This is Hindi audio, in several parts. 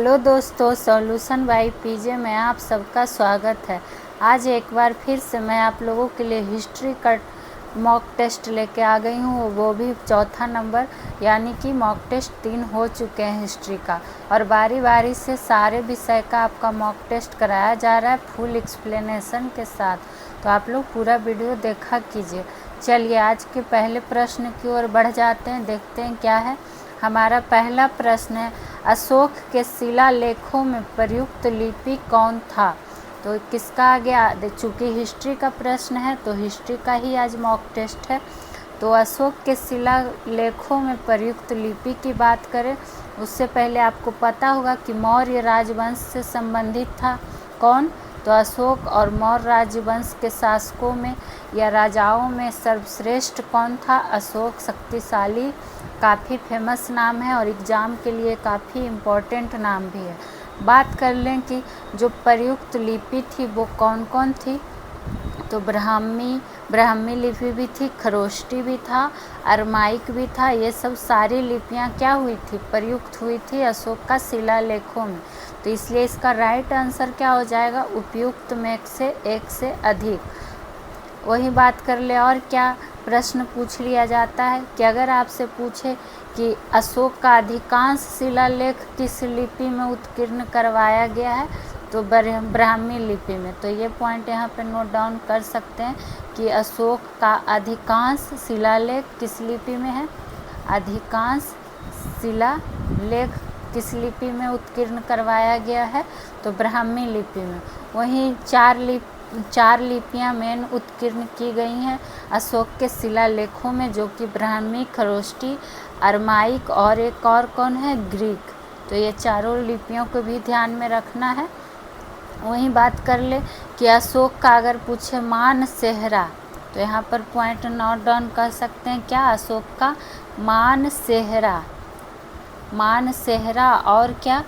हेलो दोस्तों, सॉल्यूशन बाय पीजे में आप सबका स्वागत है। आज एक बार फिर से मैं आप लोगों के लिए हिस्ट्री का मॉक टेस्ट लेके आ गई हूँ, वो भी चौथा नंबर, यानी कि मॉक टेस्ट 3 हो चुके हैं हिस्ट्री का, और बारी बारी से सारे विषय का आपका मॉक टेस्ट कराया जा रहा है फुल एक्सप्लेनेशन के साथ। तो आप लोग पूरा वीडियो देखा कीजिए। चलिए आज के पहले प्रश्न की ओर बढ़ जाते हैं, देखते हैं क्या है। हमारा पहला प्रश्न है, अशोक के शिलालेखों में प्रयुक्त लिपि कौन था? तो किसका आगे, चूँकि हिस्ट्री का प्रश्न है तो हिस्ट्री का ही आज मॉक टेस्ट है। तो अशोक के शिलालेखों में प्रयुक्त लिपि की बात करें, उससे पहले आपको पता होगा कि मौर्य राजवंश से संबंधित था कौन? तो अशोक और मौर्य राजवंश के शासकों में या राजाओं में सर्वश्रेष्ठ कौन था? अशोक शक्तिशाली, काफ़ी फेमस नाम है और एग्ज़ाम के लिए काफ़ी इम्पोर्टेंट नाम भी है। बात कर लें कि जो प्रयुक्त लिपि थी वो कौन कौन थी, तो ब्राह्मी लिपि भी थी, खरोष्टी भी था, अरमाइक भी था। ये सब सारी लिपियाँ क्या हुई थी? प्रयुक्त हुई थी अशोक का शिलालेखों में। तो इसलिए इसका राइट आंसर क्या हो जाएगा? उपयुक्त में एक से अधिक। वही बात कर ले, और क्या प्रश्न पूछ लिया जाता है कि अगर आपसे पूछे कि अशोक का अधिकांश शिलालेख किस लिपि में उत्कीर्ण करवाया गया है, तो ब्राह्मी लिपि में। तो ये पॉइंट यहाँ पे नोट डाउन कर सकते हैं कि अशोक का अधिकांश शिलालेख किस लिपि में है? अधिकांश शिलालेख किस लिपि में उत्कीर्ण करवाया गया है? तो ब्राह्मी लिपि में। वहीं चार लिपियाँ मेन उत्कीर्ण की गई हैं अशोक के शिलालेखों में, जो कि ब्राह्मी, खरोष्टी, अरमाइक और एक और कौन है? ग्रीक। तो ये चारों लिपियों को भी ध्यान में रखना है। वहीं बात कर ले कि अशोक का अगर पूछे मानसेहरा, तो यहाँ पर पॉइंट नोट डाउन कर सकते हैं क्या? अशोक का मानसेहरा और क्या?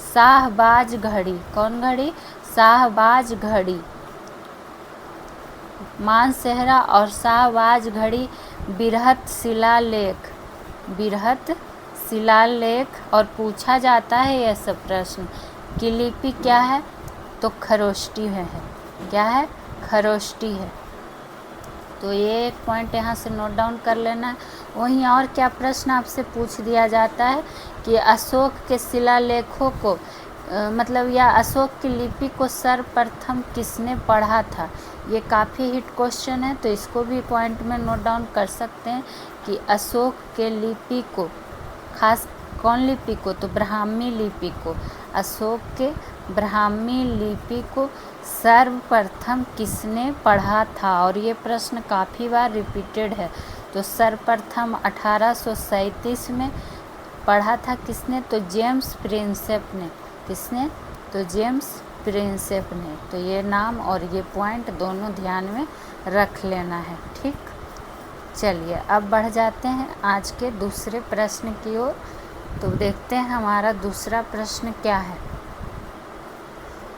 शाहबाज घड़ी। कौन घड़ी? शाहबाज घड़ी। मानसेहरा और शाहबाज घड़ी बृहत शिलालेख और पूछा जाता है यह सब प्रश्न की लिपि क्या है? तो खरोष्टी है। क्या है? खरोष्टी है। तो ये एक पॉइंट यहाँ से नोट डाउन कर लेना है। वहीं और क्या प्रश्न आपसे पूछ दिया जाता है कि अशोक के शिलालेखों को या अशोक की लिपि को सर्वप्रथम किसने पढ़ा था? ये काफ़ी हिट क्वेश्चन है, तो इसको भी पॉइंट में नोट डाउन कर सकते हैं कि अशोक के लिपि को, खास कौन लिपि को? तो ब्राह्मी लिपि को। अशोक के ब्राह्मी लिपि को सर्वप्रथम किसने पढ़ा था? और ये प्रश्न काफ़ी बार रिपीटेड है। तो सर्वप्रथम 1837 में पढ़ा था किसने? तो जेम्स प्रिंसेप ने। किसने? तो जेम्स प्रिंसेप ने। तो ये नाम और ये पॉइंट दोनों ध्यान में रख लेना है, ठीक। चलिए अब बढ़ जाते हैं आज के दूसरे प्रश्न की ओर। तो देखते हैं हमारा दूसरा प्रश्न क्या है।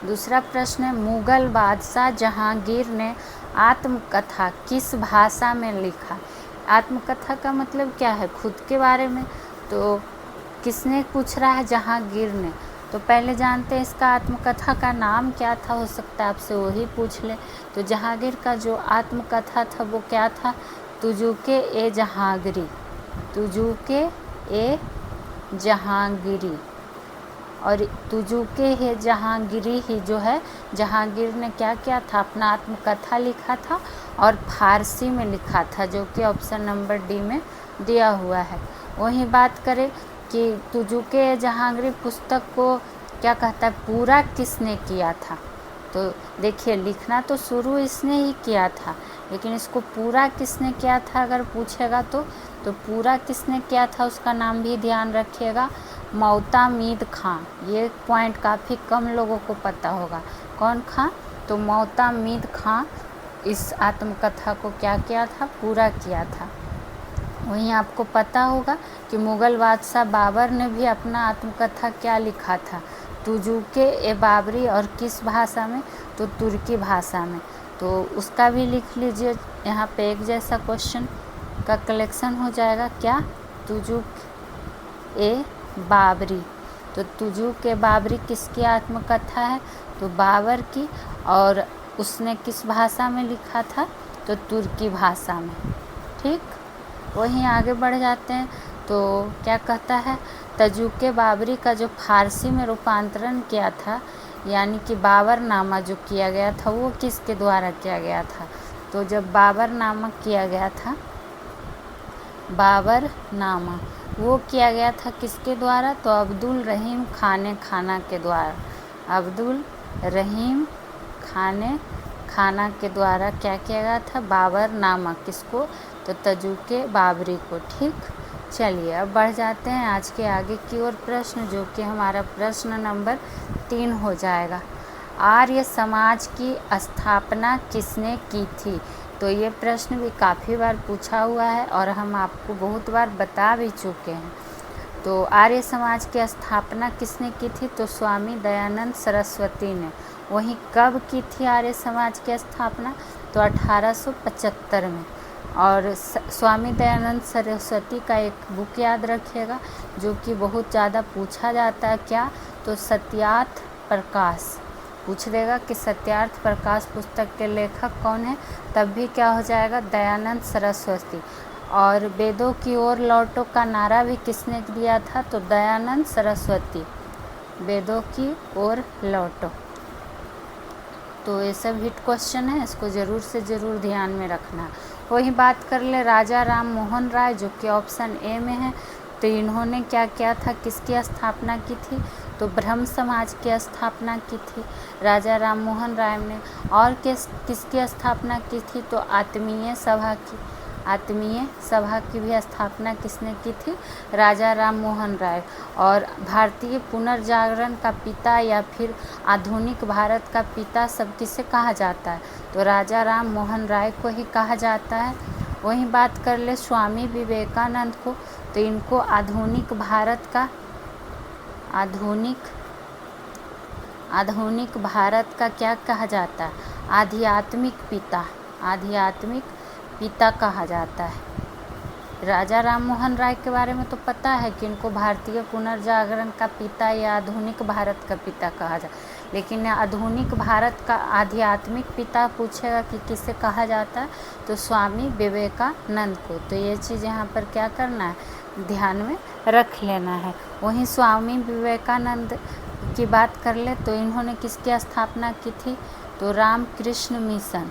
दूसरा प्रश्न है, मुगल बादशाह जहांगीर ने आत्मकथा किस भाषा में लिखा? आत्मकथा का मतलब क्या है? खुद के बारे में। तो किसने पूछ रहा है? जहांगीर ने। तो पहले जानते हैं इसका आत्मकथा का नाम क्या था, हो सकता है आपसे वही पूछ ले। तो जहांगीर का जो आत्मकथा था वो क्या था? तुजुके ए जहांगीरी। तुजुके ए जहांगीरी। और तुजुके है जहांगीरी ही जो है, जहांगीर ने क्या किया था? अपना आत्मकथा लिखा था और फारसी में लिखा था, जो कि ऑप्शन नंबर डी में दिया हुआ है। वहीं बात करें कि तुजुके जहांगीरी पुस्तक को क्या कहता है, पूरा किसने किया था? तो देखिए, लिखना तो शुरू इसने ही किया था, लेकिन इसको पूरा किसने किया था अगर पूछेगा तो पूरा किसने किया था उसका नाम भी ध्यान रखिएगा, मोहतामिद खां। ये पॉइंट काफ़ी कम लोगों को पता होगा। कौन खां? तो मोहतामिद खां इस आत्मकथा को क्या किया था? पूरा किया था। वहीं आपको पता होगा कि मुग़ल बादशाह बाबर ने भी अपना आत्मकथा क्या लिखा था? तुजुके ए बाबरी। और किस भाषा में? तो तुर्की भाषा में। तो उसका भी लिख लीजिए, यहाँ पे एक जैसा क्वेश्चन का कलेक्शन हो जाएगा। क्या? तुजुक ए बाबरी। तो तुजू के बाबरी किसकी आत्मकथा है? तो बाबर की। और उसने किस भाषा में लिखा था? तो तुर्की भाषा में। ठीक, वहीं आगे बढ़ जाते हैं। तो क्या कहता है, तजुके बाबरी का जो फारसी में रूपांतरण किया था, यानी कि बाबरनामा जो किया गया था, वो किसके द्वारा किया गया था? तो जब बाबरनामा किया गया था, बाबरनामा वो किया गया था किसके द्वारा? तो अब्दुल रहीम खाने खाना के द्वारा। अब्दुल रहीम खाना के द्वारा क्या किया गया था? बाबरनामा। किसको? तो तजुके बाबरी को। ठीक, चलिए अब बढ़ जाते हैं आज के आगे की ओर प्रश्न, जो कि हमारा प्रश्न नंबर 3 हो जाएगा। आर्य समाज की स्थापना किसने की थी? तो ये प्रश्न भी काफ़ी बार पूछा हुआ है और हम आपको बहुत बार बता भी चुके हैं। तो आर्य समाज की स्थापना किसने की थी? तो स्वामी दयानंद सरस्वती ने। वहीं कब की थी आर्य समाज की स्थापना? तो 1875 में। और स्वामी दयानंद सरस्वती का एक बुक याद रखिएगा जो कि बहुत ज़्यादा पूछा जाता है। क्या? तो सत्यार्थ प्रकाश। पूछ देगा कि सत्यार्थ प्रकाश पुस्तक के लेखक कौन है, तब भी क्या हो जाएगा? दयानंद सरस्वती। और वेदों की ओर लौटो का नारा भी किसने दिया था? तो दयानंद सरस्वती। वेदों की ओर लौटो। तो ये सब हिट क्वेश्चन है, इसको ज़रूर से ज़रूर ध्यान में रखना। वही बात कर ले राजा राम मोहन राय, जो कि ऑप्शन ए में है। तो इन्होंने क्या किया था, किसकी स्थापना की थी? तो ब्रह्म समाज की स्थापना की थी राजा राम मोहन राय ने। और किसकी स्थापना की थी? तो आत्मीय सभा की। आत्मीय सभा की भी स्थापना किसने की थी? राजा राम मोहन राय। और भारतीय पुनर्जागरण का पिता या फिर आधुनिक भारत का पिता सब किसे कहा जाता है? तो राजा राम मोहन राय को ही कहा जाता है। वहीं बात कर ले स्वामी विवेकानंद को, तो इनको आधुनिक भारत का आधुनिक भारत का क्या कहा जाता है? आध्यात्मिक पिता कहा जाता है। राजा राम मोहन राय के बारे में तो पता है कि इनको भारतीय पुनर्जागरण का पिता या आधुनिक भारत का पिता कहा जाता है, लेकिन आधुनिक भारत का आध्यात्मिक पिता पूछेगा कि किसे कहा जाता है? तो स्वामी विवेकानंद को। तो ये चीज़ यहाँ पर क्या करना है, ध्यान में रख लेना है। वहीं स्वामी विवेकानंद की बात कर ले तो इन्होंने किसकी स्थापना की थी? तो रामकृष्ण मिशन,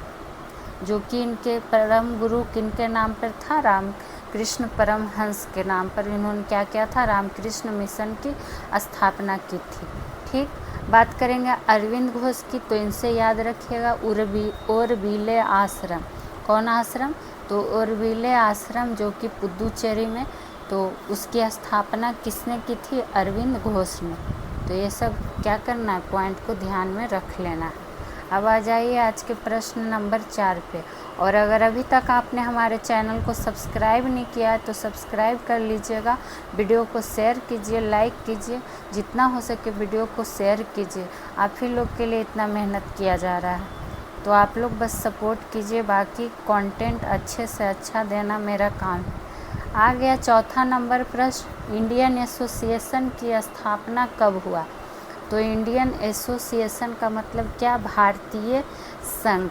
जो कि इनके परम गुरु किनके नाम पर था? रामकृष्ण परमहंस के नाम पर इन्होंने क्या किया था? रामकृष्ण मिशन की स्थापना की थी। ठीक, बात करेंगे अरविंद घोष की, तो इनसे याद रखिएगा ओरविले आश्रम। कौन आश्रम? तो ओरविले आश्रम, जो कि पुदुचेरी में। तो उसकी स्थापना किसने की थी? अरविंद घोष ने। तो ये सब क्या करना है, पॉइंट को ध्यान में रख लेना है। अब आ जाइए आज के प्रश्न नंबर 4 पे। और अगर अभी तक आपने हमारे चैनल को सब्सक्राइब नहीं किया है तो सब्सक्राइब कर लीजिएगा। वीडियो को शेयर कीजिए, लाइक कीजिए, जितना हो सके वीडियो को शेयर कीजिए। आप ही लोग के लिए इतना मेहनत किया जा रहा है, तो आप लोग बस सपोर्ट कीजिए। बाकी कंटेंट अच्छे से अच्छा देना मेरा काम है। आ गया चौथा नंबर प्रश्न, इंडियन एसोसिएशन की स्थापना कब हुआ? तो इंडियन एसोसिएशन का मतलब क्या? भारतीय संघ,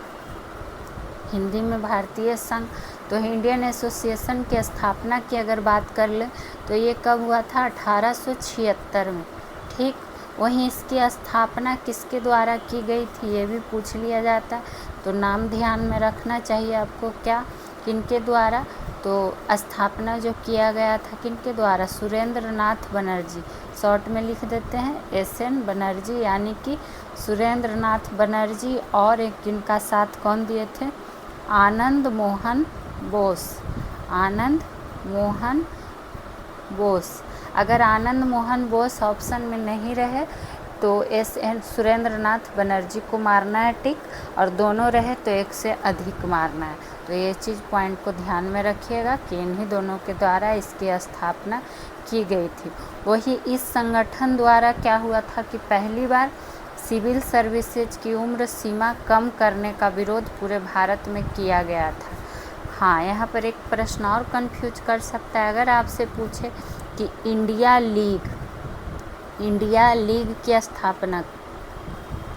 हिंदी में भारतीय संघ। तो इंडियन एसोसिएशन की स्थापना की अगर बात कर ले तो ये कब हुआ था? 1876 में। ठीक, वहीं इसकी स्थापना किसके द्वारा की गई थी, ये भी पूछ लिया जाता है। तो नाम ध्यान में रखना चाहिए आपको, क्या, किनके द्वारा? तो स्थापना जो किया गया था किनके द्वारा? सुरेंद्र नाथ बनर्जी। शॉर्ट में लिख देते हैं SN बनर्जी, यानी कि सुरेंद्र नाथ बनर्जी। और एक इनका साथ कौन दिए थे? आनंद मोहन बोस। आनंद मोहन बोस। अगर आनंद मोहन बोस ऑप्शन में नहीं रहे तो SN सुरेंद्र नाथ बनर्जी को मारना है टिक, और दोनों रहे तो एक से अधिक मारना है। तो ये चीज़ पॉइंट को ध्यान में रखिएगा कि इन्हीं दोनों के द्वारा इसकी स्थापना की गई थी। वही इस संगठन द्वारा क्या हुआ था कि पहली बार सिविल सर्विसेज की उम्र सीमा कम करने का विरोध पूरे भारत में किया गया था। हाँ, यहाँ पर एक प्रश्न और कंफ्यूज कर सकता है। अगर आपसे पूछे कि इंडिया लीग की स्थापना।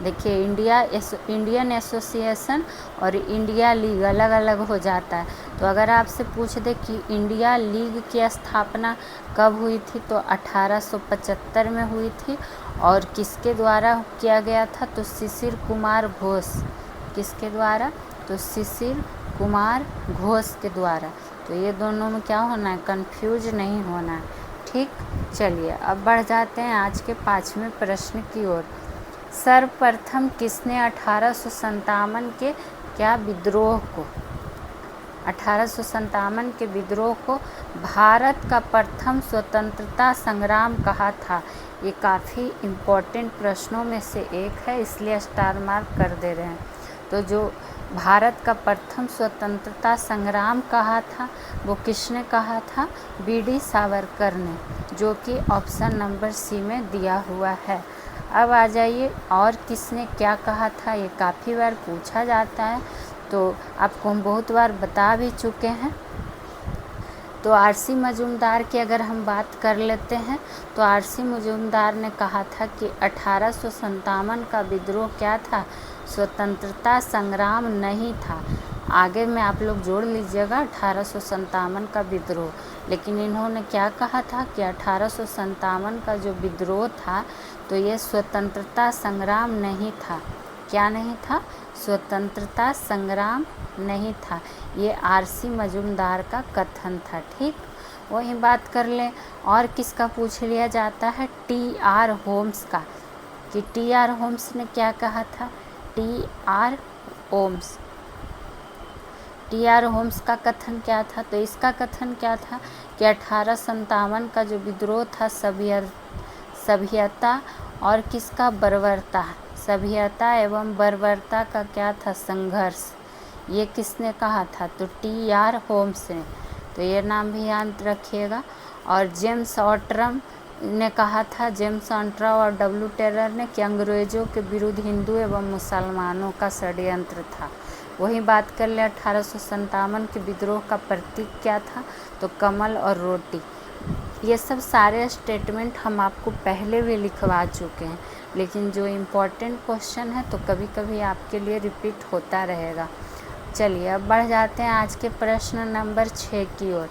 देखिए इंडियन एसोसिएशन और इंडिया लीग अलग अलग हो जाता है। तो अगर आपसे पूछ दे कि इंडिया लीग की स्थापना कब हुई थी, तो 1875 में हुई थी। और किसके द्वारा किया गया था, तो शिशिर कुमार घोष। किसके द्वारा, तो शिशिर कुमार घोष के द्वारा। तो ये दोनों में क्या होना है, कंफ्यूज नहीं होना है। ठीक, चलिए अब बढ़ जाते हैं आज के 5वें प्रश्न की ओर। सर्वप्रथम किसने 1857 के क्या विद्रोह को 1857 के विद्रोह को भारत का प्रथम स्वतंत्रता संग्राम कहा था? ये काफ़ी इम्पोर्टेंट प्रश्नों में से एक है, इसलिए स्टार मार्क कर दे रहे हैं। तो जो भारत का प्रथम स्वतंत्रता संग्राम कहा था, वो किसने कहा था? बीडी सावरकर ने, जो कि ऑप्शन नंबर सी में दिया हुआ है। अब आ जाइए, और किसने क्या कहा था, ये काफ़ी बार पूछा जाता है, तो आपको हम बहुत बार बता भी चुके हैं। तो आरसी मजूमदार की अगर हम बात कर लेते हैं, तो आरसी मजूमदार ने कहा था कि 1857 का विद्रोह क्या था, स्वतंत्रता संग्राम नहीं था। आगे में आप लोग जोड़ लीजिएगा 1857 का विद्रोह। लेकिन इन्होंने क्या कहा था कि 1857 का जो विद्रोह था, तो ये स्वतंत्रता संग्राम नहीं था। क्या नहीं था? स्वतंत्रता संग्राम नहीं था। ये आरसी मजूमदार का कथन था। ठीक, वही बात कर लें, और किसका पूछ लिया जाता है, टी.आर. होम्स का, कि टी.आर. होम्स ने क्या कहा था? टी.आर. होम्स का कथन क्या था? तो इसका कथन क्या था कि 1857 का जो विद्रोह था सभ्यता और किसका, बर्बरता, सभ्यता एवं बर्बरता का क्या था, संघर्ष। ये किसने कहा था? तो टी.आर. होम्स ने। तो ये नाम भी याद रखिएगा। और जेम्स ऑट्रम ने कहा था, जेम्स ऑट्रम और डब्ल्यू टेलर ने, कि अंग्रेज़ों के विरुद्ध हिंदू एवं मुसलमानों का षड्यंत्र था। वही बात कर ले, 1857 के विद्रोह का प्रतीक क्या था, तो कमल और रोटी। ये सब सारे स्टेटमेंट हम आपको पहले भी लिखवा चुके हैं, लेकिन जो इम्पोर्टेंट क्वेश्चन है तो कभी कभी आपके लिए रिपीट होता रहेगा। चलिए अब बढ़ जाते हैं आज के प्रश्न नंबर 6 की ओर।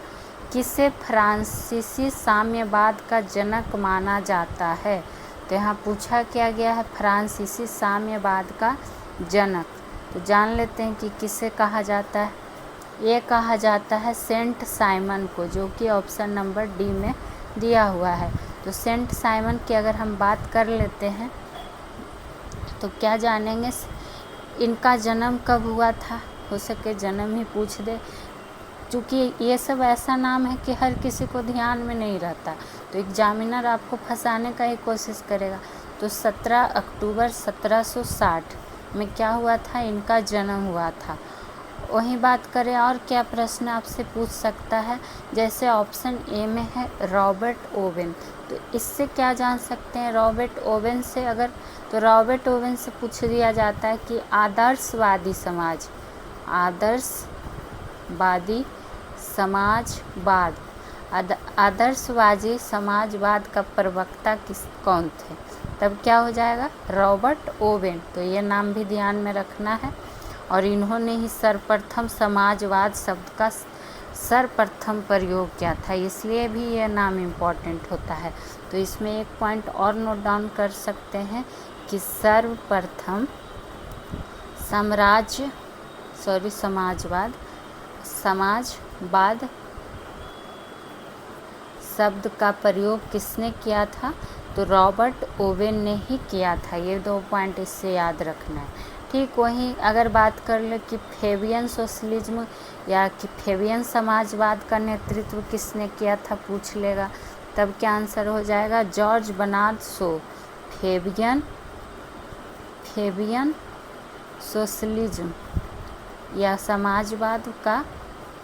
किसे फ्रांसीसी साम्यवाद का जनक माना जाता है? तो यहाँ पूछा क्या गया है, फ्रांसीसी साम्यवाद का जनक। तो जान लेते हैं कि किसे कहा जाता है। ये कहा जाता है सेंट साइमन को, जो कि ऑप्शन नंबर डी में दिया हुआ है। तो सेंट साइमन की अगर हम बात कर लेते हैं, तो क्या जानेंगे, इनका जन्म कब हुआ था? हो सके जन्म ही पूछ दे, क्योंकि ये सब ऐसा नाम है कि हर किसी को ध्यान में नहीं रहता, तो एग्जामिनर आपको फंसाने का ही कोशिश करेगा। तो 17 अक्टूबर 1760 में क्या हुआ था, इनका जन्म हुआ था। वहीं बात करें और क्या प्रश्न आपसे पूछ सकता है, जैसे ऑप्शन ए में है रॉबर्ट ओवेन। तो इससे क्या जान सकते हैं, रॉबर्ट ओवेन से अगर, तो रॉबर्ट ओवेन से पूछ दिया जाता है कि आदर्शवादी समाजवाद का प्रवक्ता कौन थे? तब क्या हो जाएगा, रॉबर्ट ओवेन। तो ये नाम भी ध्यान में रखना है। और इन्होंने ही सर्वप्रथम समाजवाद शब्द का सर्वप्रथम प्रयोग किया था, इसलिए भी ये नाम इम्पॉर्टेंट होता है। तो इसमें एक पॉइंट और नोट डाउन कर सकते हैं कि सर्वप्रथम समाजवाद शब्द का प्रयोग किसने किया था? तो रॉबर्ट ओवेन ने ही किया था। ये 2 पॉइंट इससे याद रखना है। ठीक, वहीं अगर बात कर ले कि फेबियन सोशलिज्म या कि फेबियन समाजवाद का नेतृत्व किसने किया था, पूछ लेगा, तब क्या आंसर हो जाएगा, George Bernard Shaw. Fabian socialism या समाजवाद का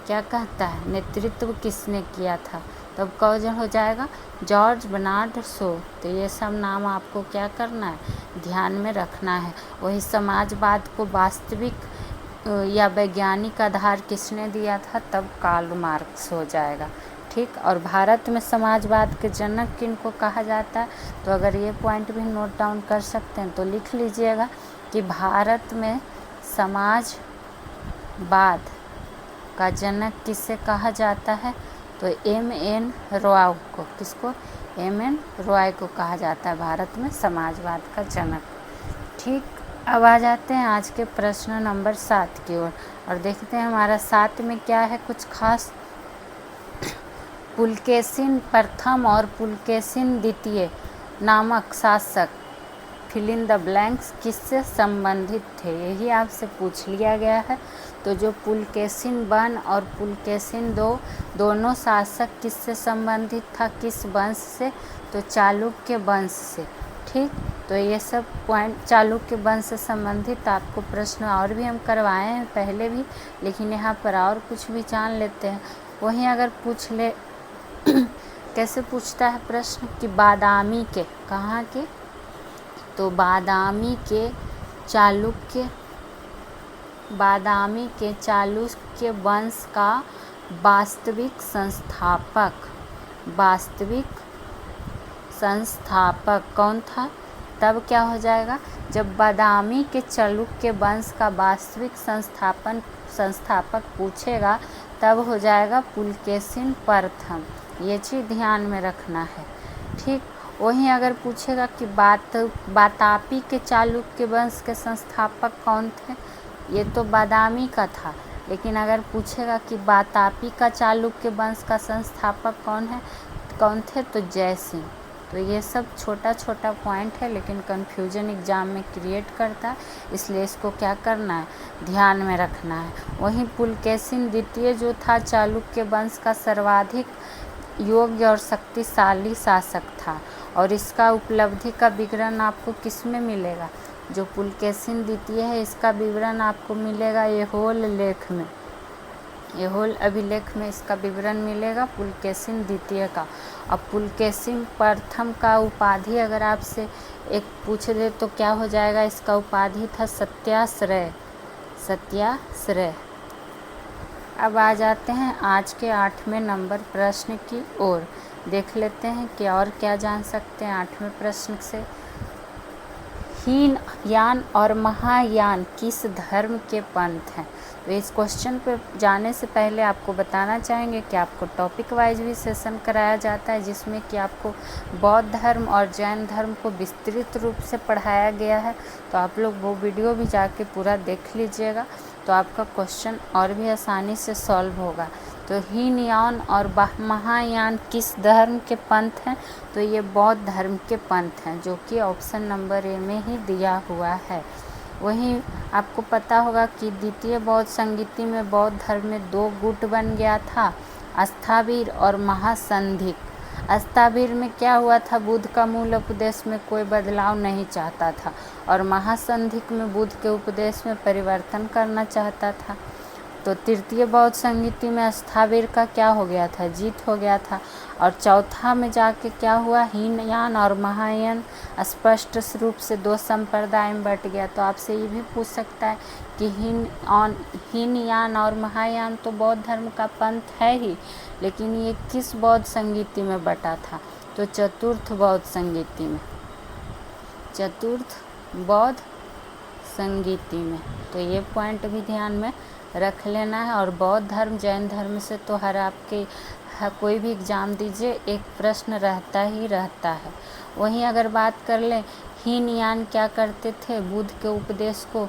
क्या कहता है, नेतृत्व किसने किया था? तब कौन हो जाएगा, जॉर्ज बर्नार्ड शो। तो ये सब नाम आपको क्या करना है, ध्यान में रखना है। वही समाजवाद को वास्तविक या वैज्ञानिक आधार किसने दिया था, तब कार्ल मार्क्स हो जाएगा। ठीक। और भारत में समाजवाद के जनक किनको कहा जाता है, तो अगर ये पॉइंट भी नोट डाउन कर सकते हैं तो लिख लीजिएगा कि भारत में समाजवाद का जनक किसे कहा जाता है, तो M.N. रॉय को, किसको, M.N. रॉय को कहा जाता है भारत में समाजवाद का जनक। ठीक। अब आ जाते हैं आज के प्रश्न नंबर 7 की ओर और देखते हैं हमारा 7 में क्या है कुछ खास। पुलकेशिन प्रथम और पुलकेशिन द्वितीय नामक शासक फिल इन द ब्लैंक्स किससे संबंधित थे, यही आपसे पूछ लिया गया है। तो जो पुलकेशिन I और पुलकेशिन II दोनों शासक किससे संबंधित था, किस वंश से, तो चालुक्य वंश से। ठीक। तो ये सब पॉइंट चालुक्य वंश से संबंधित आपको प्रश्न और भी हम करवाए हैं पहले भी, लेकिन यहाँ पर और कुछ भी जान लेते हैं। वहीं अगर पूछ ले कैसे पूछता है प्रश्न कि बादामी के, कहाँ के, तो बादामी के चालुक्य वंश का वास्तविक संस्थापक कौन था। तब क्या हो जाएगा, जब बादामी के चालुक्य वंश का वास्तविक संस्थापक पूछेगा तब हो जाएगा पुलकेशिन प्रथम। ये चीज़ ध्यान में रखना है। ठीक। वहीं अगर पूछेगा कि वातापी के चालुक्य वंश के संस्थापक कौन थे, ये तो बादामी का था, लेकिन अगर पूछेगा कि वातापी का चालुक्य वंश का संस्थापक कौन थे, तो जयसिंह। तो ये सब छोटा छोटा पॉइंट है, लेकिन कन्फ्यूजन एग्ज़ाम में क्रिएट करता है, इसलिए इसको क्या करना है, ध्यान में रखना है। वहीं पुलकेशिन द्वितीय जो था चालुक्य वंश का सर्वाधिक योग्य और शक्तिशाली शासक था, और इसका उपलब्धि का विवरण आपको किस में मिलेगा, जो पुलकेशिन द्वितीय है इसका विवरण आपको मिलेगा ऐहोल अभिलेख में इसका विवरण मिलेगा पुलकेशिन द्वितीय का। अब पुलकेशिन प्रथम का उपाधि अगर आपसे एक पूछ दे तो क्या हो जाएगा, इसका उपाधि था सत्याश्रय। अब आ जाते हैं आज के 8वें नंबर प्रश्न की ओर। देख लेते हैं कि और क्या जान सकते हैं 8वें प्रश्न से। हीनयान और महायान किस धर्म के पंथ हैं। तो इस क्वेश्चन पे जाने से पहले आपको बताना चाहेंगे कि आपको टॉपिक वाइज भी सेशन कराया जाता है, जिसमें कि आपको बौद्ध धर्म और जैन धर्म को विस्तृत रूप से पढ़ाया गया है। तो आप लोग वो वीडियो भी जाके पूरा देख लीजिएगा, तो आपका क्वेश्चन और भी आसानी से सॉल्व होगा। तो हीनयान और महायान किस धर्म के पंथ हैं, तो ये बौद्ध धर्म के पंथ हैं, जो कि ऑप्शन नंबर ए में ही दिया हुआ है। वहीं आपको पता होगा कि द्वितीय बौद्ध संगीति में बौद्ध धर्म में 2 गुट बन गया था, अस्थावीर और महासंधिक। अस्थावीर में क्या हुआ था, बुद्ध का मूल उपदेश में कोई बदलाव नहीं चाहता था, और महासंधिक में बुद्ध के उपदेश में परिवर्तन करना चाहता था। तो तृतीय बौद्ध संगीति में अस्थावीर का क्या हो गया था, जीत हो गया था। और चौथा में जाके क्या हुआ, हीनयान और महायान स्पष्ट रूप से 2 संप्रदाय में बट गया। तो आपसे ये भी पूछ सकता है कि हीनयान और महायान तो बौद्ध धर्म का पंथ है ही, लेकिन ये किस बौद्ध संगीति में बटा था, तो चतुर्थ बौद्ध संगीति में। तो ये पॉइंट भी ध्यान में रख लेना है। और बौद्ध धर्म जैन धर्म से तो हर आपके कोई भी एग्ज़ाम दीजिए एक प्रश्न रहता है। वहीं अगर बात कर लें, हीनयान क्या करते थे, बुद्ध के उपदेश को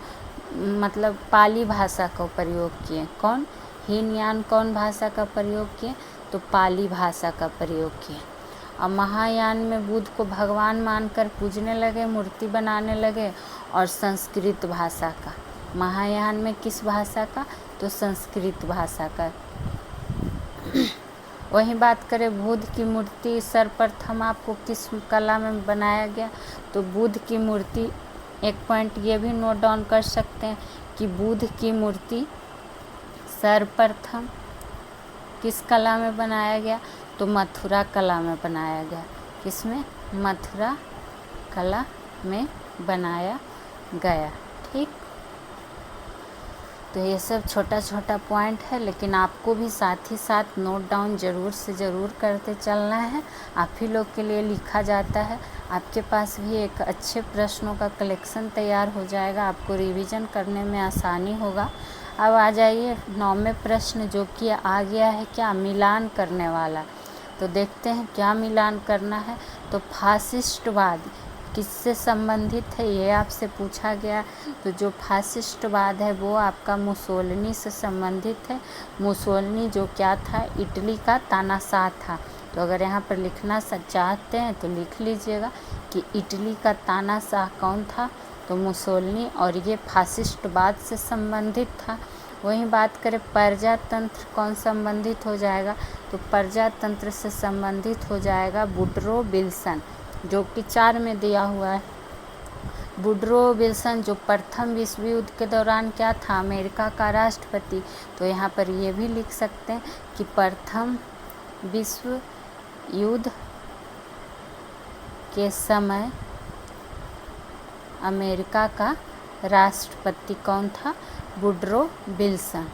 मतलब पाली भाषा का प्रयोग किए। कौन, हीनयान कौन भाषा का प्रयोग किए, तो पाली भाषा का प्रयोग किए। और महायान में बुद्ध को भगवान मानकर पूजने लगे, मूर्ति बनाने लगे, और संस्कृत भाषा का। महायान में किस भाषा का, तो संस्कृत भाषा का। वहीं बात करें बुद्ध की मूर्ति सर्वप्रथम आपको किस कला में बनाया गया, तो बुद्ध की मूर्ति, एक पॉइंट ये भी नोट डाउन कर सकते हैं कि बुद्ध की मूर्ति सर्वप्रथम किस कला में बनाया गया, तो मथुरा कला में बनाया गया। किसमें, मथुरा कला में बनाया गया। ठीक। तो ये सब छोटा छोटा पॉइंट है, लेकिन आपको भी साथ ही साथ नोट डाउन ज़रूर से ज़रूर करते चलना है। आप ही लोग के लिए लिखा जाता है। आपके पास भी एक अच्छे प्रश्नों का कलेक्शन तैयार हो जाएगा, आपको रिवीजन करने में आसानी होगा। अब आ जाइए 9वें प्रश्न, जो कि आ गया है क्या, मिलान करने वाला। तो देखते हैं क्या मिलान करना है। तो फासिस्टवाद किससे संबंधित है, ये आपसे पूछा गया। तो जो फासिस्टवाद है वो आपका मुसोलिनी से संबंधित है। मुसोलिनी जो क्या था, इटली का तानाशाह था। तो अगर यहाँ पर लिखना चाहते हैं तो लिख लीजिएगा कि इटली का तानाशाह कौन था, तो मुसोलिनी, और ये फासिस्टवाद से संबंधित था। वहीं बात करें प्रजातंत्र कौन संबंधित हो जाएगा, तो प्रजातंत्र से संबंधित हो जाएगा वुडरो विल्सन, जो कि 4 में दिया हुआ है। वुडरो विल्सन जो प्रथम विश्व युद्ध के दौरान क्या था, अमेरिका का राष्ट्रपति। तो यहाँ पर ये भी लिख सकते हैं कि प्रथम विश्व युद्ध के समय अमेरिका का राष्ट्रपति कौन था, वुडरो विल्सन।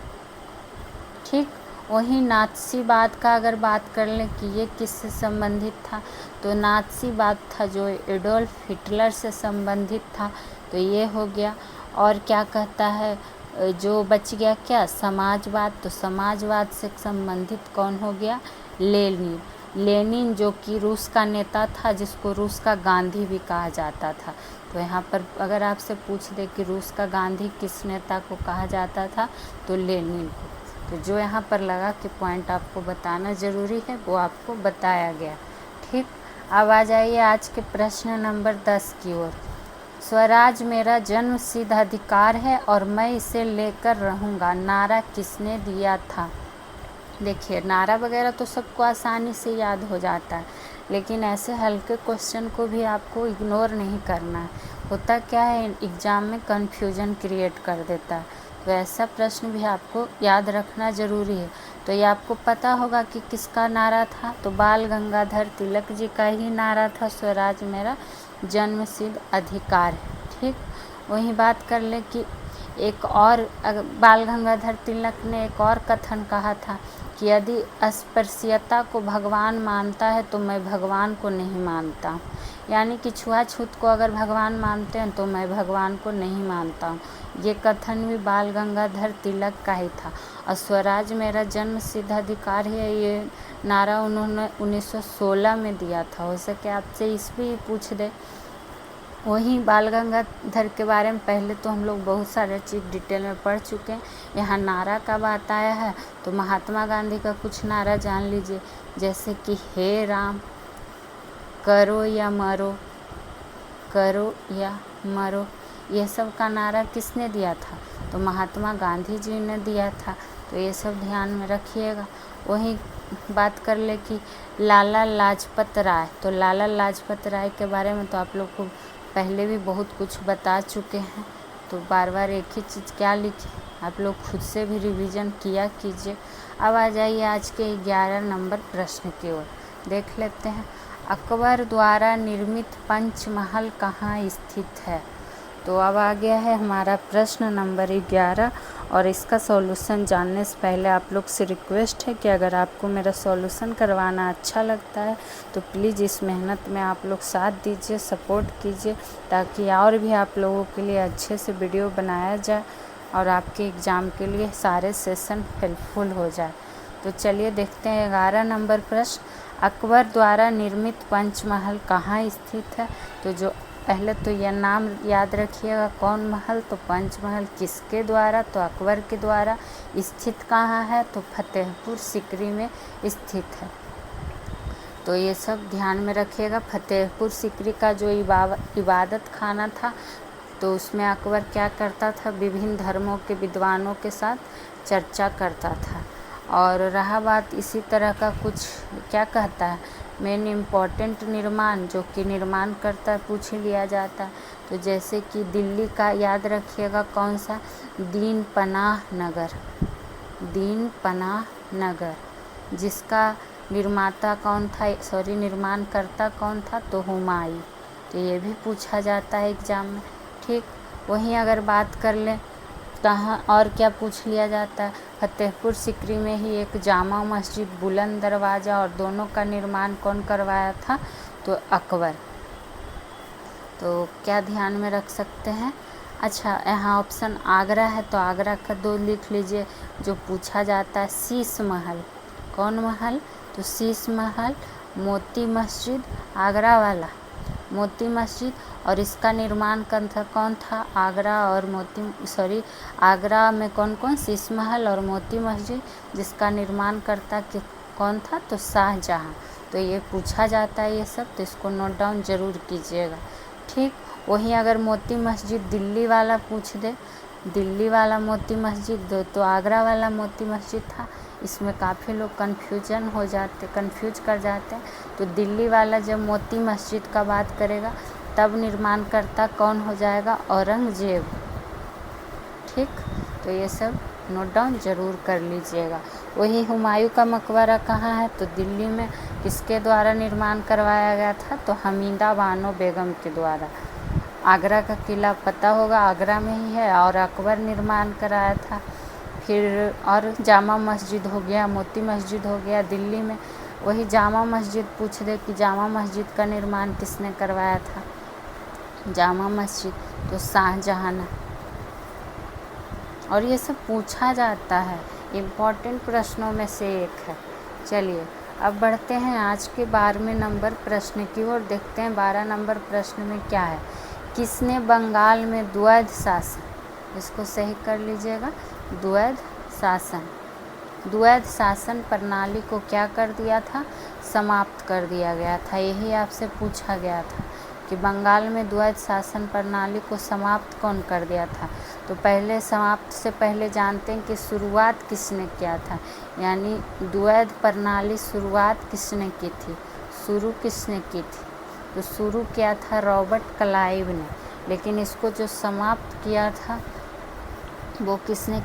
ठीक। वहीं नात्सीवाद का अगर बात कर लें कि ये किससे संबंधित था, तो नात्सीवाद था जो एडोल्फ हिटलर से संबंधित था। तो ये हो गया। और क्या कहता है, जो बच गया क्या, समाजवाद। तो समाजवाद से संबंधित कौन हो गया, लेनिन। लेनिन जो कि रूस का नेता था, जिसको रूस का गांधी भी कहा जाता था। तो यहाँ पर अगर आपसे पूछ दे कि रूस का गांधी किस नेता को कहा जाता था, तो लेनिन को। तो जो यहाँ पर लगा कि पॉइंट आपको बताना ज़रूरी है, वो आपको बताया गया। ठीक। अब आ जाइए आज के प्रश्न नंबर 10 की ओर। स्वराज मेरा जन्मसिद्ध अधिकार है और मैं इसे लेकर रहूँगा, नारा किसने दिया था। देखिए, नारा वगैरह तो सबको आसानी से याद हो जाता है, लेकिन ऐसे हल्के क्वेश्चन को भी आपको इग्नोर नहीं करना है। होता क्या है, एग्ज़ाम में कन्फ्यूजन क्रिएट कर देता है। तो ऐसा प्रश्न भी आपको याद रखना ज़रूरी है। तो ये आपको पता होगा कि किसका नारा था, तो बाल गंगाधर तिलक जी का ही नारा था, स्वराज मेरा जन्मसिद्ध अधिकार है। ठीक। वहीं बात कर ले कि एक और बाल गंगाधर तिलक ने एक और कथन कहा था कि यदि अस्पृश्यता को भगवान मानता है तो मैं भगवान को नहीं मानता हूँ। यानी कि छुआछूत को अगर भगवान मानते हैं तो मैं भगवान को नहीं मानता हूँ। ये कथन भी बाल गंगाधर तिलक का ही था। और स्वराज मेरा जन्मसिद्ध अधिकार है, ये नारा उन्होंने 1916 में दिया था। हो सके आपसे ईस्वी पूछ दे। वहीं बाल गंगाधर के बारे में पहले तो हम लोग बहुत सारे चीज़ डिटेल में पढ़ चुके हैं। यहाँ नारा का बात आया है तो महात्मा गांधी का कुछ नारा जान लीजिए, जैसे कि हे राम, करो या मरो, करो या मरो। ये सब का नारा किसने दिया था, तो महात्मा गांधी जी ने दिया था। तो ये सब ध्यान में रखिएगा। वहीं बात कर ले कि लाला लाजपत राय। तो लाला लाजपत राय के बारे में तो आप लोग को पहले भी बहुत कुछ बता चुके हैं, तो बार बार एक ही चीज़ क्या लिखे, आप लोग खुद से भी रिवीजन किया कीजिए। अब आ जाइए आज के 11 नंबर प्रश्न की ओर। देख लेते हैं, अकबर द्वारा निर्मित पंचमहल कहाँ स्थित है। तो अब आ गया है हमारा प्रश्न नंबर 11, और इसका सॉल्यूशन जानने से पहले आप लोग से रिक्वेस्ट है कि अगर आपको मेरा सॉल्यूशन करवाना अच्छा लगता है तो प्लीज़ इस मेहनत में आप लोग साथ दीजिए, सपोर्ट कीजिए, ताकि और भी आप लोगों के लिए अच्छे से वीडियो बनाया जाए और आपके एग्ज़ाम के लिए सारे सेशन हेल्पफुल हो जाए। तो चलिए देखते हैं 11 नंबर प्रश्न, अकबर द्वारा निर्मित पंचमहल कहाँ स्थित है। तो जो पहले तो यह नाम याद रखिएगा, कौन महल, तो पंचमहल किसके द्वारा, तो अकबर के द्वारा। स्थित कहाँ है, तो फतेहपुर सिकरी में स्थित है। तो ये सब ध्यान में रखिएगा। फतेहपुर सिकरी का जो इबादत खाना था, तो उसमें अकबर क्या करता था, विभिन्न धर्मों के विद्वानों के साथ चर्चा करता था। और रहा बात इसी तरह का कुछ क्या कहता है, मेन इम्पॉर्टेंट निर्माण जो कि निर्माण करता है पूछ लिया जाता है। तो जैसे कि दिल्ली का याद रखिएगा, कौन सा, दीन पनाह नगर, दीन पनाह नगर, जिसका निर्माता कौन था, निर्माणकर्ता कौन था, तो हुमायूं। तो ये भी पूछा जाता है एग्ज़ाम में। ठीक। वहीं अगर बात कर लें कहाँ और क्या पूछ लिया जाता है, फतेहपुर सिकरी में ही एक जामा मस्जिद, बुलंद दरवाज़ा और दोनों का निर्माण कौन करवाया था, तो अकबर। तो क्या ध्यान में रख सकते हैं। अच्छा, यहाँ ऑप्शन आगरा है तो आगरा का 2 लिख लीजिए। जो पूछा जाता है शीश महल, कौन महल, तो शीश महल, मोती मस्जिद, आगरा वाला मोती मस्जिद, और इसका निर्माण कौन था, आगरा और आगरा में कौन कौन, शीश महल और मोती मस्जिद, जिसका निर्माण करता कि कौन था, तो शाहजहाँ। तो ये पूछा जाता है ये सब, तो इसको नोट डाउन ज़रूर कीजिएगा, ठीक। वहीं अगर मोती मस्जिद दिल्ली वाला पूछ दे, दिल्ली वाला मोती मस्जिद तो आगरा वाला मोती मस्जिद था, इसमें काफ़ी लोग कंफ्यूज कर जाते हैं। तो दिल्ली वाला जब मोती मस्जिद का बात करेगा तब निर्माणकर्ता कौन हो जाएगा, औरंगजेब, ठीक। तो ये सब नोट डाउन ज़रूर कर लीजिएगा। वही हुमायूं का मकबरा कहाँ है, तो दिल्ली में किसके द्वारा निर्माण करवाया गया था, तो हमीदा बानो बेगम के द्वारा। आगरा का किला पता होगा, आगरा में ही है और अकबर निर्माण कराया था। फिर और जामा मस्जिद हो गया, मोती मस्जिद हो गया दिल्ली में। वही जामा मस्जिद पूछ दे कि जामा मस्जिद का निर्माण किसने करवाया था, जामा मस्जिद तो शाहजहाँ ने। और ये सब पूछा जाता है, इम्पॉर्टेंट प्रश्नों में से एक है। चलिए अब बढ़ते हैं आज के 12वें नंबर प्रश्न की ओर। देखते हैं 12 नंबर प्रश्न में क्या है। किसने बंगाल में द्वैध शासन, इसको सही कर लीजिएगा, द्वैध शासन प्रणाली को क्या कर दिया था, समाप्त कर दिया गया था। यही आपसे पूछा गया था कि बंगाल में द्वैध शासन प्रणाली को समाप्त कौन कर दिया था। तो पहले समाप्त से पहले जानते हैं कि शुरुआत किसने किया था, यानी द्वैध प्रणाली शुरुआत किसने की थी, शुरू किसने की थी, तो शुरू किया था रॉबर्ट क्लाइव ने। लेकिन इसको जो समाप्त किया था वो किसने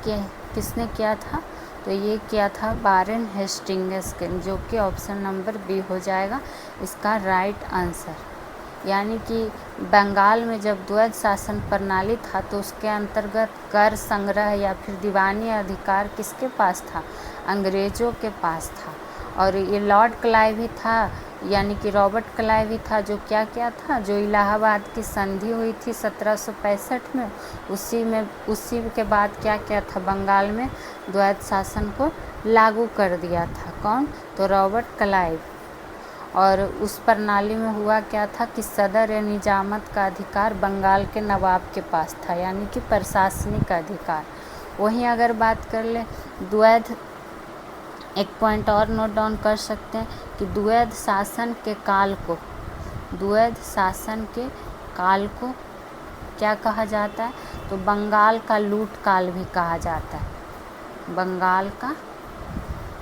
किया था, तो ये किया था वारेन हेस्टिंग्स के, जो कि ऑप्शन नंबर बी हो जाएगा इसका राइट आंसर। यानी कि बंगाल में जब द्वैध शासन प्रणाली था तो उसके अंतर्गत कर संग्रह या फिर दीवानी अधिकार किसके पास था, अंग्रेज़ों के पास था। और ये लॉर्ड क्लाइव ही था, यानी कि रॉबर्ट क्लाइव ही था जो क्या था, जो इलाहाबाद की संधि हुई थी 1765 में, उसी के बाद क्या था, बंगाल में द्वैध शासन को लागू कर दिया था। कौन, तो रॉबर्ट क्लाइव। और उस प्रणाली में हुआ क्या था कि सदर या निजामत का अधिकार बंगाल के नवाब के पास था, यानी कि प्रशासनिक अधिकार। वहीं अगर बात कर ले द्वैध, एक पॉइंट और नोट डाउन कर सकते हैं कि द्वैध शासन के काल को क्या कहा जाता है, तो बंगाल का लूट काल भी कहा जाता है, बंगाल का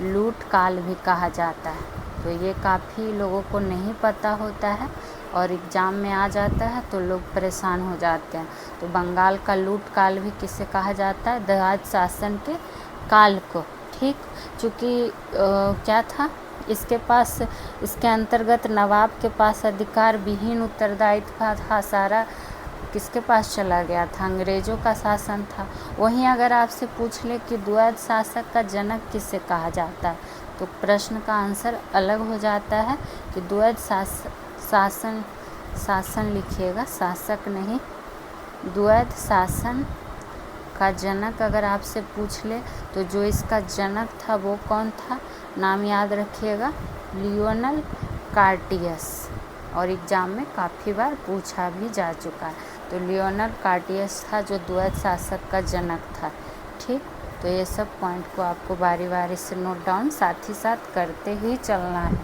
लूट काल भी कहा जाता है। तो ये काफ़ी लोगों को नहीं पता होता है और एग्ज़ाम में आ जाता है तो लोग परेशान हो जाते हैं। तो बंगाल का लूट काल भी किसे कहा जाता है, द्वैध शासन के काल को, ठीक। चूँकि क्या था, इसके अंतर्गत नवाब के पास अधिकार विहीन उत्तरदायित्व था, सारा किसके पास चला गया था, अंग्रेज़ों का शासन था। वहीं अगर आपसे पूछ ले कि द्वैध शासक का जनक किसे कहा जाता है, तो प्रश्न का आंसर अलग हो जाता है कि द्वैध शासन लिखिएगा, शासक नहीं। द्वैध शासन का जनक अगर आपसे पूछ ले तो जो इसका जनक था वो कौन था, नाम याद रखिएगा, लियोनल कार्टियस। और एग्ज़ाम में काफ़ी बार पूछा भी जा चुका है। तो लियोनल कार्टियस था जो द्वैध शासक का जनक था, ठीक। तो ये सब पॉइंट को आपको बारी बारी से नोट डाउन साथ ही साथ करते ही चलना है।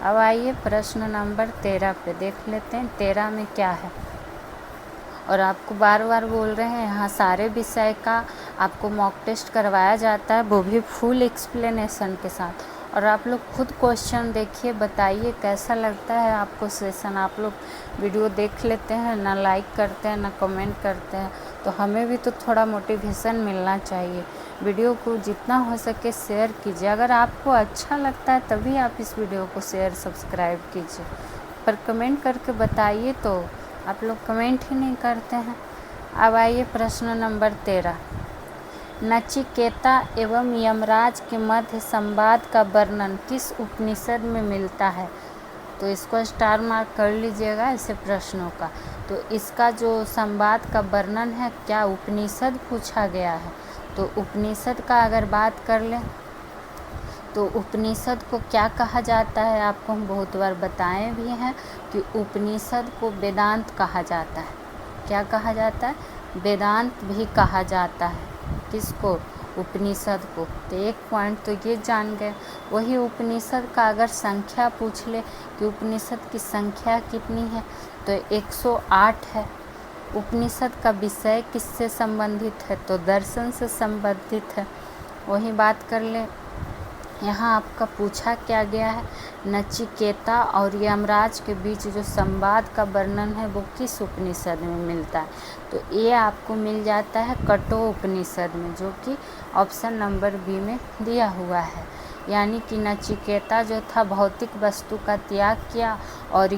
अब आइए प्रश्न नंबर 13 पे देख लेते हैं 13 में क्या है। और आपको बार बार बोल रहे हैं, यहाँ सारे विषय का आपको मॉक टेस्ट करवाया जाता है, वो भी फुल एक्सप्लेनेशन के साथ। और आप लोग खुद क्वेश्चन देखिए, बताइए कैसा लगता है आपको सेशन। आप लोग वीडियो देख लेते हैं, ना लाइक करते हैं, ना कमेंट करते हैं, तो हमें भी तो थोड़ा मोटिवेशन मिलना चाहिए। वीडियो को जितना हो सके शेयर कीजिए। अगर आपको अच्छा लगता है तभी आप इस वीडियो को शेयर सब्सक्राइब कीजिए, पर कमेंट करके बताइए, तो आप लोग कमेंट ही नहीं करते हैं। अब आइए प्रश्न नंबर 13। नचिकेता एवं यमराज के मध्य संवाद का वर्णन किस उपनिषद में मिलता है? तो इसको स्टार मार्क कर लीजिएगा ऐसे प्रश्नों का। तो इसका जो संवाद का वर्णन है क्या उपनिषद पूछा गया है? तो उपनिषद का अगर बात कर लें तो उपनिषद को क्या कहा जाता है? आपको हम बहुत बार बताए भी हैं कि उपनिषद को वेदांत कहा जाता है। क्या कहा जाता है? वेदांत भी कहा जाता है। किसको? उपनिषद को। तो एक पॉइंट तो ये जान गए। वही उपनिषद का अगर संख्या पूछ ले कि उपनिषद की संख्या कितनी है, तो 108 है। उपनिषद का विषय किससे संबंधित है? तो दर्शन से संबंधित है। वही बात कर ले, यहाँ आपका पूछा क्या गया है? नचिकेता और यमराज के बीच जो संवाद का वर्णन है वो किस उपनिषद में मिलता है? तो ये आपको मिल जाता है कठोर उपनिषद में, जो कि ऑप्शन नंबर बी में दिया हुआ है। यानी कि नचिकेता जो था भौतिक वस्तु का त्याग किया और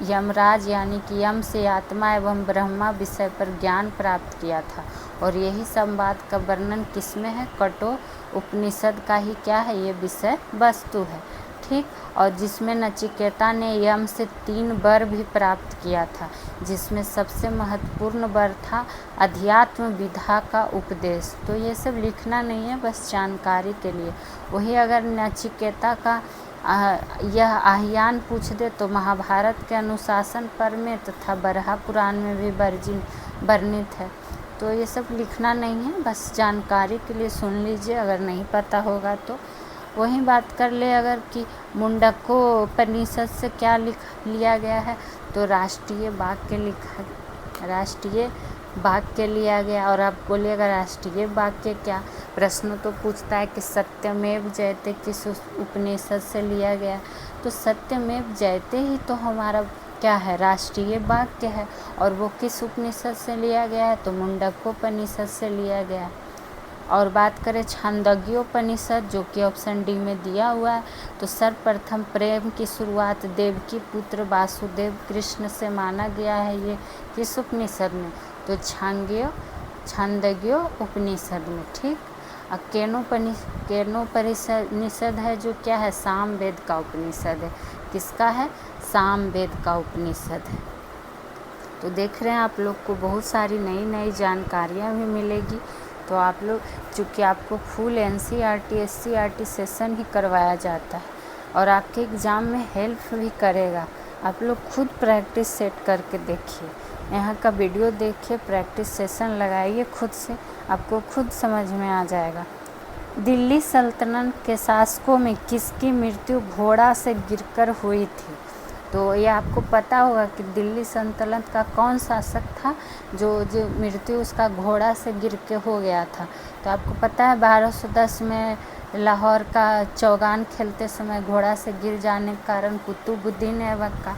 यमराज यानी कि यम से आत्मा एवं ब्रह्मा विषय पर ज्ञान प्राप्त किया था। और यही संवाद का वर्णन किस में है? कठोर उपनिषद का ही क्या है? ये विषय वस्तु है। ठीक। और जिसमें नचिकेता ने यम से 3 वर भी प्राप्त किया था, जिसमें सबसे महत्वपूर्ण वर था अध्यात्म विधा का उपदेश। तो ये सब लिखना नहीं है, बस जानकारी के लिए। वही अगर नचिकेता का यह आह्वान पूछ दे तो महाभारत के अनुशासन पर्व में तथा बरहा पुराण में भी वर्णित है। तो ये सब लिखना नहीं है, बस जानकारी के लिए सुन लीजिए अगर नहीं पता होगा तो। वही बात कर ले अगर कि मुंडकोपनिषद से क्या लिया गया है, तो राष्ट्रीय वाक्य लिया गया। और आप बोलिएगा राष्ट्रीय वाक्य क्या? प्रश्न तो पूछता है कि सत्यमेव जयते किस उपनिषद से लिया गया? तो सत्यमेव जयते ही तो हमारा क्या है? राष्ट्रीय वाक्य है। और वो किस उपनिषद से लिया गया है? तो मुंडकोपनिषद से लिया गया है। और बात करें छांदोग्योपनिषद, जो कि ऑप्शन डी में दिया हुआ है, तो सर्वप्रथम प्रेम की शुरुआत देवकी पुत्र वासुदेव कृष्ण से माना गया है। ये किस उपनिषद में? तो छांदोग्य उपनिषद में। ठीक। केनोपनिषद है जो क्या है? सामवेद का उपनिषद है। किसका है? सामवेद का उपनिषद है। तो देख रहे हैं आप लोग को बहुत सारी नई जानकारियाँ भी मिलेगी। तो आप लोग, चूँकि आपको फुल NCERT SCERT सेशन ही करवाया जाता है और आपके एग्ज़ाम में हेल्प भी करेगा। आप लोग खुद प्रैक्टिस सेट करके देखिए, यहाँ का वीडियो देखिए, प्रैक्टिस सेशन लगाइए खुद से, आपको खुद समझ में आ जाएगा। दिल्ली सल्तनत के शासकों में किसकी मृत्यु घोड़ा से गिरकर हुई थी? तो ये आपको पता होगा कि दिल्ली सल्तनत का कौन शासक था जो मृत्यु उसका घोड़ा से गिर के हो गया था? तो आपको पता है 1210 में लाहौर का चौगान खेलते समय घोड़ा से गिर जाने के कारण कुतुबुद्दीन ऐबक का,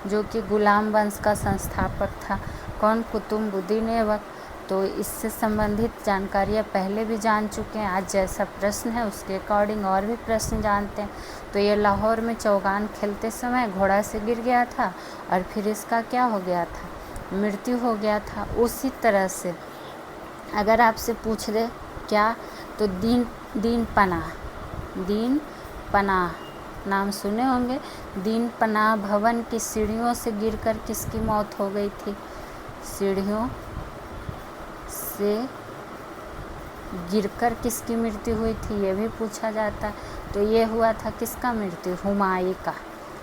जो कि गुलाम वंश का संस्थापक था। कौन? कुतुबुद्दीन ऐबक। तो इससे संबंधित जानकारियाँ पहले भी जान चुके हैं। आज जैसा प्रश्न है उसके अकॉर्डिंग और भी प्रश्न जानते हैं। तो ये लाहौर में चौगान खेलते समय घोड़ा से गिर गया था और फिर इसका क्या हो गया था? मृत्यु हो गया था। उसी तरह से अगर आपसे पूछ दे क्या, तो दीन पनाह नाम सुने होंगे। दीन पनाह भवन की सीढ़ियों से गिरकर किसकी मौत हो गई थी? सीढ़ियों से गिरकर किसकी मृत्यु हुई थी? ये भी पूछा जाता है। तो ये हुआ था किसका मृत्यु? हुमायूं का।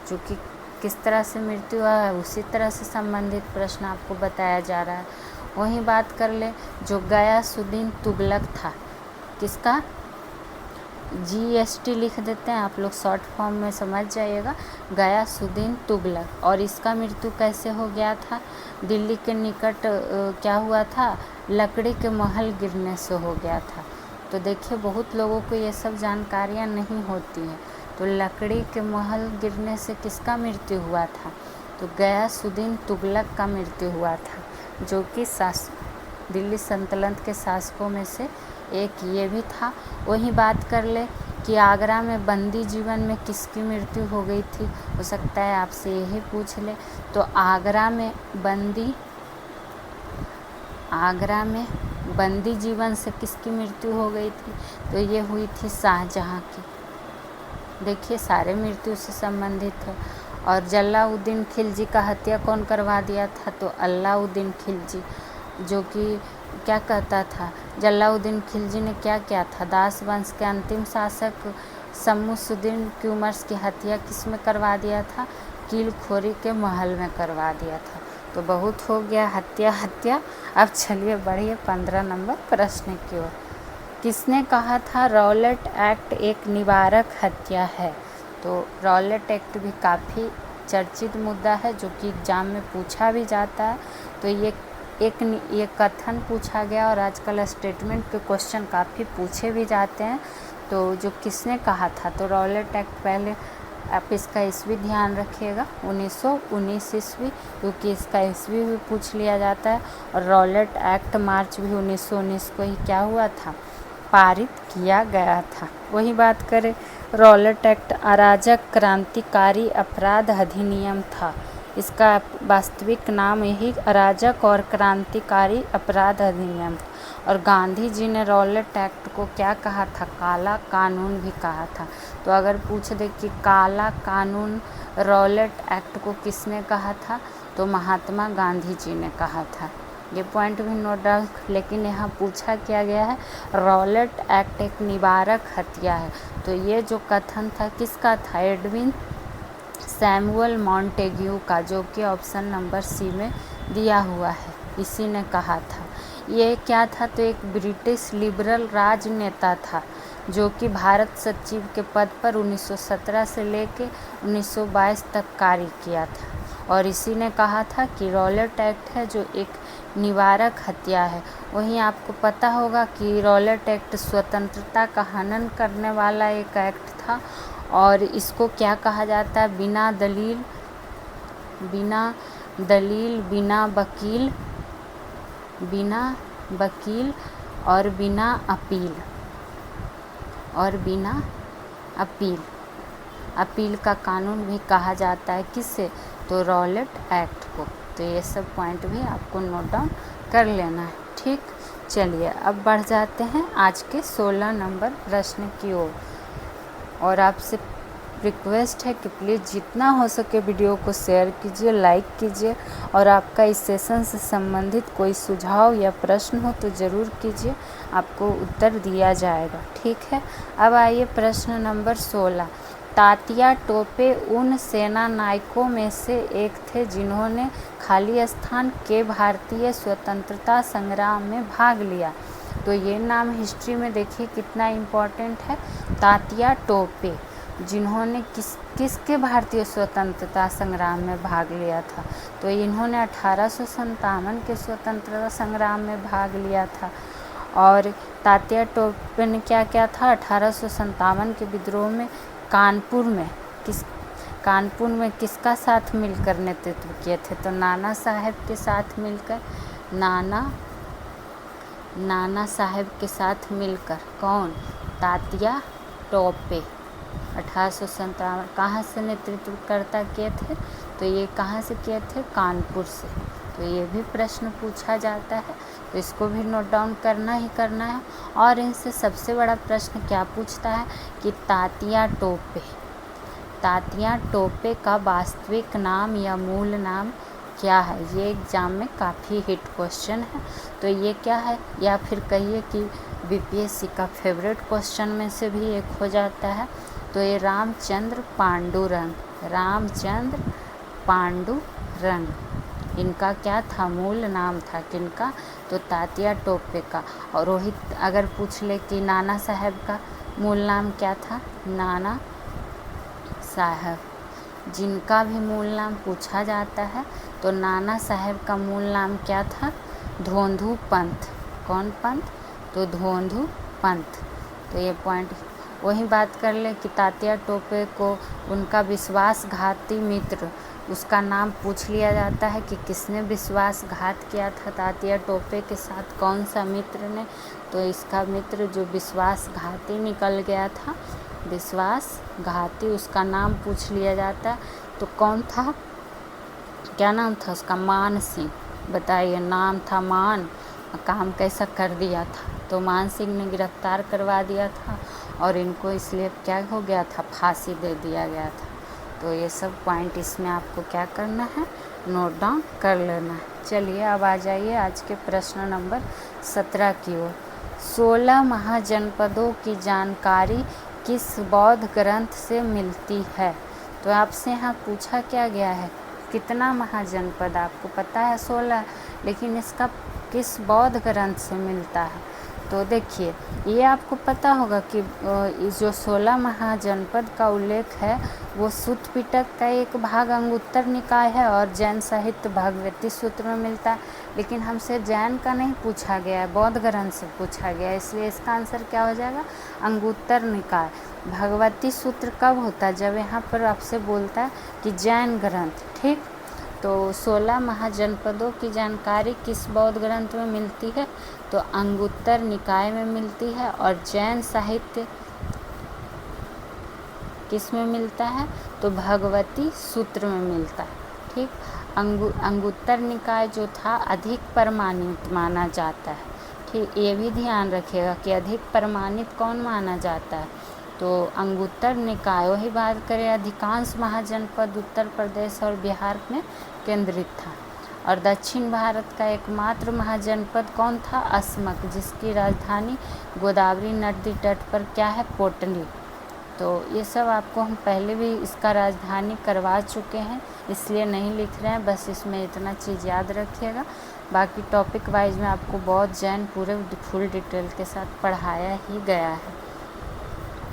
जो कि किस तरह से मृत्यु हुआ है उसी तरह से संबंधित प्रश्न आपको बताया जा रहा है। वहीं बात कर ले जो गयासुद्दीन तुगलक था, किसका? GST लिख देते हैं आप लोग, शॉर्ट फॉर्म में समझ जाइएगा, गयासुद्दीन तुगलक। और इसका मृत्यु कैसे हो गया था? दिल्ली के निकट क्या हुआ था? लकड़ी के महल गिरने से हो गया था। तो देखिए बहुत लोगों को ये सब जानकारियाँ नहीं होती हैं। तो लकड़ी के महल गिरने से किसका मृत्यु हुआ था? तो गयासुद्दीन तुगलक का मृत्यु हुआ था, जो कि दिल्ली सल्तनत के शासकों में से एक ये भी था। वही बात कर ले कि आगरा में बंदी जीवन में किसकी मृत्यु हो गई थी? हो सकता है आपसे यही पूछ ले। तो आगरा में बंदी जीवन से किसकी मृत्यु हो गई थी? तो ये हुई थी शाहजहाँ की। देखिए सारे मृत्यु से संबंधित है। और जलाउद्दीन खिलजी का हत्या कौन करवा दिया था? तो अलाउद्दीन खिलजी, जो कि क्या कहता था, जलाउद्दीन खिलजी ने क्या किया था? दास वंश के अंतिम शासक शमसुद्दीन क्यूमर्स की हत्या किस में करवा दिया था? कीलखोरी के महल में करवा दिया था। तो बहुत हो गया हत्या। अब चलिए बढ़िए 15 नंबर प्रश्न की ओर। किसने कहा था रॉलेट एक्ट एक निवारक हत्या है? तो रॉलेट एक्ट भी काफ़ी चर्चित मुद्दा है, जो कि एग्जाम में पूछा भी जाता है। तो ये कथन पूछा गया, और आजकल स्टेटमेंट के क्वेश्चन काफ़ी पूछे भी जाते हैं। तो जो किसने कहा था, तो रॉलेट एक्ट, पहले आप इसका ईस्वी ध्यान रखिएगा, 1919 ईस्वी, क्योंकि इसका ईस्वी भी पूछ लिया जाता है। और रॉलेट एक्ट मार्च भी 1919 को ही क्या हुआ था? पारित किया गया था। वही बात करें, रॉलेट एक्ट अराजक क्रांतिकारी अपराध अधिनियम था। इसका वास्तविक नाम यही अराजक और क्रांतिकारी अपराध अधिनियम था। और गांधी जी ने रॉलेट एक्ट को क्या कहा था? काला कानून भी कहा था। तो अगर पूछ दे कि काला कानून रॉलेट एक्ट को किसने कहा था, तो महात्मा गांधी जी ने कहा था। ये पॉइंट भी नोट डाउन। लेकिन यहाँ पूछा क्या गया है, रॉलेट एक्ट एक निवारक हत्या है। तो ये जो कथन था किसका था? एडविन सैमुअल मॉन्टेग्यू का, जो कि ऑप्शन नंबर सी में दिया हुआ है, इसी ने कहा था। ये क्या था? तो एक ब्रिटिश लिबरल राजनेता था, जो कि भारत सचिव के पद पर 1917 से लेकर 1922 तक कार्य किया था। और इसी ने कहा था कि रॉलेट एक्ट है जो एक निवारक हत्या है। वहीं आपको पता होगा कि रॉलेट एक्ट स्वतंत्रता का हनन करने वाला एक एक्ट था, और इसको क्या कहा जाता है? बिना दलील, बिना वकील और बिना अपील का कानून भी कहा जाता है। किससे? तो रॉलेट एक्ट को। तो ये सब पॉइंट भी आपको नोट डाउन कर लेना है। ठीक, चलिए अब बढ़ जाते हैं आज के 16 नंबर प्रश्न की ओर। और आपसे रिक्वेस्ट है कि प्लीज़ जितना हो सके वीडियो को शेयर कीजिए, लाइक कीजिए, और आपका इस सेशन से संबंधित कोई सुझाव या प्रश्न हो तो ज़रूर कीजिए, आपको उत्तर दिया जाएगा। ठीक है, अब आइए प्रश्न नंबर 16। तात्या टोपे उन सेना नायकों में से एक थे जिन्होंने खाली स्थान के भारतीय स्वतंत्रता संग्राम में भाग लिया। तो ये नाम हिस्ट्री में देखिए कितना इम्पोर्टेंट है। तात्या टोपे, जिन्होंने किसके भारतीय स्वतंत्रता संग्राम में भाग लिया था? तो इन्होंने 1857 के स्वतंत्रता संग्राम में भाग लिया था। और तात्या टोपे ने क्या किया था? 1857 के विद्रोह में कानपुर में किसका साथ मिलकर नेतृत्व किए थे? तो नाना साहेब के साथ मिलकर, नाना साहेब के साथ मिलकर। कौन? तात्या टोपे 1857 कहाँ से नेतृत्व करता किए थे? तो ये कहाँ से किए थे? कानपुर से। तो ये भी प्रश्न पूछा जाता है, तो इसको भी नोट डाउन करना ही करना है। और इनसे सबसे बड़ा प्रश्न क्या पूछता है कि तात्या टोपे का वास्तविक नाम या मूल नाम क्या है? ये एग्ज़ाम में काफ़ी हिट क्वेश्चन है। तो ये क्या है, या फिर कहिए कि बीपीएससी का फेवरेट क्वेश्चन में से भी एक हो जाता है। तो ये रामचंद्र पांडुरंग, इनका क्या था? मूल नाम था। किनका? तो तात्या टोपे का। और रोहित अगर पूछ ले कि नाना साहब का मूल नाम क्या था? नाना साहब, जिनका भी मूल नाम पूछा जाता है, तो नाना साहब का मूल नाम क्या था? धोंधू पंत। कौन पंत? तो धोंधू पंत। तो ये पॉइंट। वही बात कर ले कि तात्या टोपे को उनका विश्वासघाती मित्र, उसका नाम पूछ लिया जाता है कि किसने विश्वासघात किया था तात्या टोपे के साथ, कौन सा मित्र ने? तो इसका मित्र जो विश्वासघाती निकल गया था, विश्वासघाती, उसका नाम पूछ लिया जाता है। तो कौन था? क्या नाम था उसका? मान सिंह। बताइए, नाम था मान काम कैसा कर दिया था। तो मान सिंह ने गिरफ्तार करवा दिया था और इनको इसलिए क्या हो गया था, फांसी दे दिया गया था। तो ये सब पॉइंट इसमें आपको क्या करना है, नोट डाउन कर लेना है। चलिए अब आ जाइए आज के प्रश्न नंबर 17 की ओर। 16 महाजनपदों की जानकारी किस बौद्ध ग्रंथ से मिलती है। तो आपसे यहाँ पूछा क्या गया है, कितना महाजनपद, आपको पता है 16, लेकिन इसका किस बौद्ध ग्रंथ से मिलता है। तो देखिए ये आपको पता होगा कि जो 16 महाजनपद का उल्लेख है वो सुत्त पिटक का एक भाग अंगुत्तर निकाय है और जैन साहित्य भगवती सूत्र में मिलता है। लेकिन हमसे जैन का नहीं पूछा गया है, बौद्ध ग्रंथ से पूछा गया है, इसलिए इसका आंसर क्या हो जाएगा, अंगुत्तर निकाय। भगवती सूत्र कब होता है, जब यहाँ पर आपसे बोलता है कि जैन ग्रंथ। ठीक, तो 16 महाजनपदों की जानकारी किस बौद्ध ग्रंथ में मिलती है, तो अंगुत्तर निकाय में मिलती है। और जैन साहित्य किस में मिलता है, तो भगवती सूत्र में मिलता है। ठीक, अंगुत्तर निकाय जो था अधिक प्रमाणित माना जाता है। ठीक, ये भी ध्यान रखिएगा कि अधिक प्रमाणित कौन माना जाता है, तो अंगुत्तर निकाय। वही बात करें, अधिकांश महाजनपद उत्तर प्रदेश और बिहार में केंद्रित था। और दक्षिण भारत का एकमात्र महाजनपद कौन था, अस्मक, जिसकी राजधानी गोदावरी नदी तट पर क्या है, पोटली। तो ये सब आपको हम पहले भी इसका राजधानी करवा चुके हैं, इसलिए नहीं लिख रहे हैं, बस इसमें इतना चीज़ याद रखिएगा। बाकी टॉपिक वाइज में आपको बौद्ध जैन पूरे फुल डिटेल के साथ पढ़ाया ही गया है।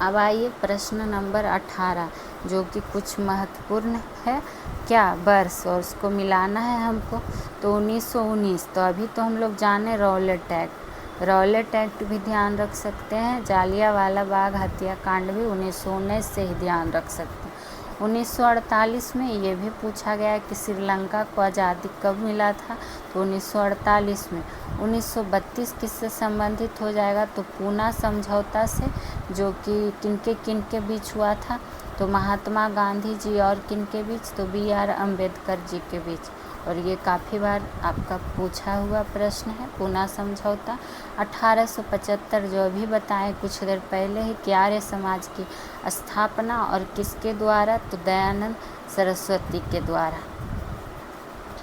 अब आइए प्रश्न नंबर 18, जो कि कुछ महत्वपूर्ण है, क्या वर्ष, और उसको मिलाना है हमको। तो 1919, तो अभी तो हम लोग जाने रॉलेट एक्ट, रॉलेट एक्ट भी ध्यान रख सकते हैं। जालियांवाला बाग हत्याकांड भी 1919 से ही ध्यान रख सकते हैं। 1948 में ये भी पूछा गया कि श्रीलंका को आज़ादी कब मिला था, तो 1948 में। 1932 किससे संबंधित हो जाएगा, तो पूना समझौता से, जो कि किनके बीच हुआ था, तो महात्मा गांधी जी और किनके बीच, तो BR अम्बेडकर जी के बीच। और ये काफ़ी बार आपका पूछा हुआ प्रश्न है, पूना समझौता। 1875, जो अभी बताएं कुछ देर पहले ही, कि आर्य समाज की स्थापना और किसके द्वारा, तो दयानंद सरस्वती के द्वारा।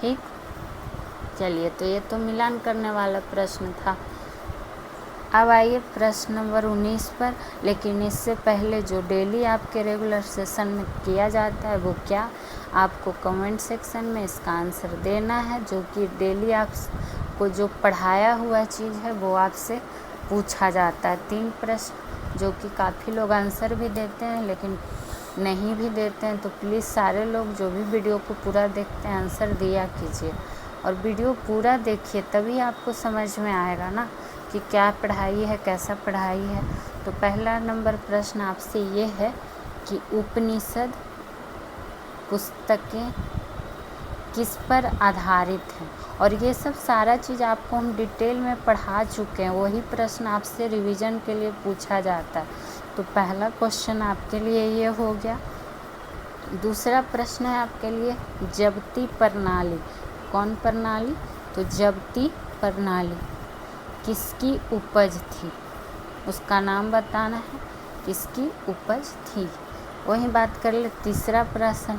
ठीक, चलिए, तो ये तो मिलान करने वाला प्रश्न था। अब आइए प्रश्न नंबर 19 पर, लेकिन इससे पहले जो डेली आपके रेगुलर सेशन में किया जाता है वो क्या, आपको कमेंट सेक्शन में इसका आंसर देना है। जो कि डेली आपको जो पढ़ाया हुआ चीज़ है वो आपसे पूछा जाता है। 3 प्रश्न, जो कि काफ़ी लोग आंसर भी देते हैं लेकिन नहीं भी देते हैं, तो प्लीज़ सारे लोग जो भी वीडियो को पूरा देखते हैं आंसर दिया कीजिए। और वीडियो पूरा देखिए, तभी आपको समझ में आएगा ना कि क्या पढ़ाई है, कैसा पढ़ाई है। तो पहला नंबर प्रश्न आपसे ये है कि उपनिषद पुस्तकें किस पर आधारित हैं। और ये सब सारा चीज़ आपको हम डिटेल में पढ़ा चुके हैं, वही प्रश्न आपसे रिवीजन के लिए पूछा जाता है। तो पहला क्वेश्चन आपके लिए ये हो गया। दूसरा प्रश्न है आपके लिए, जबती प्रणाली, कौन प्रणाली, तो जबती प्रणाली किसकी उपज थी, उसका नाम बताना है, किसकी उपज थी। वही बात कर ले। तीसरा प्रश्न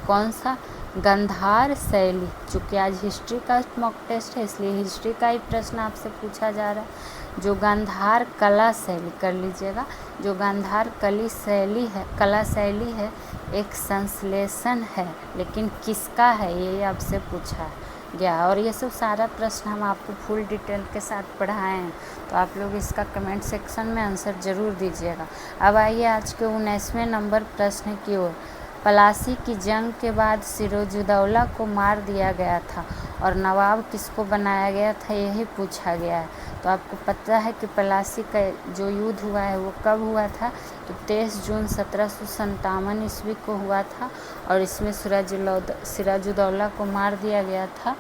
कौन सा, गांधार शैली, चूँकि आज हिस्ट्री का मॉक टेस्ट है इसलिए हिस्ट्री का ही प्रश्न आपसे पूछा जा रहा है। जो गांधार कला शैली, कर लीजिएगा, जो गांधार कला शैली है एक संश्लेषण है, लेकिन किसका है ये आपसे पूछा गया। और ये सब सारा प्रश्न हम आपको फुल डिटेल के साथ पढ़ाए हैं, तो आप लोग इसका कमेंट सेक्शन में आंसर ज़रूर दीजिएगा। अब आइए आज के 19वें नंबर प्रश्न की ओर। प्लासी की जंग के बाद सिराजुद्दौला को मार दिया गया था और नवाब किसको बनाया गया था, यही पूछा गया है। तो आपको पता है कि प्लासी का जो युद्ध हुआ है वो कब हुआ था, तो 23 जून 1757 ईस्वी को हुआ था। और इसमें सिराजुद्दौला को मार दिया गया था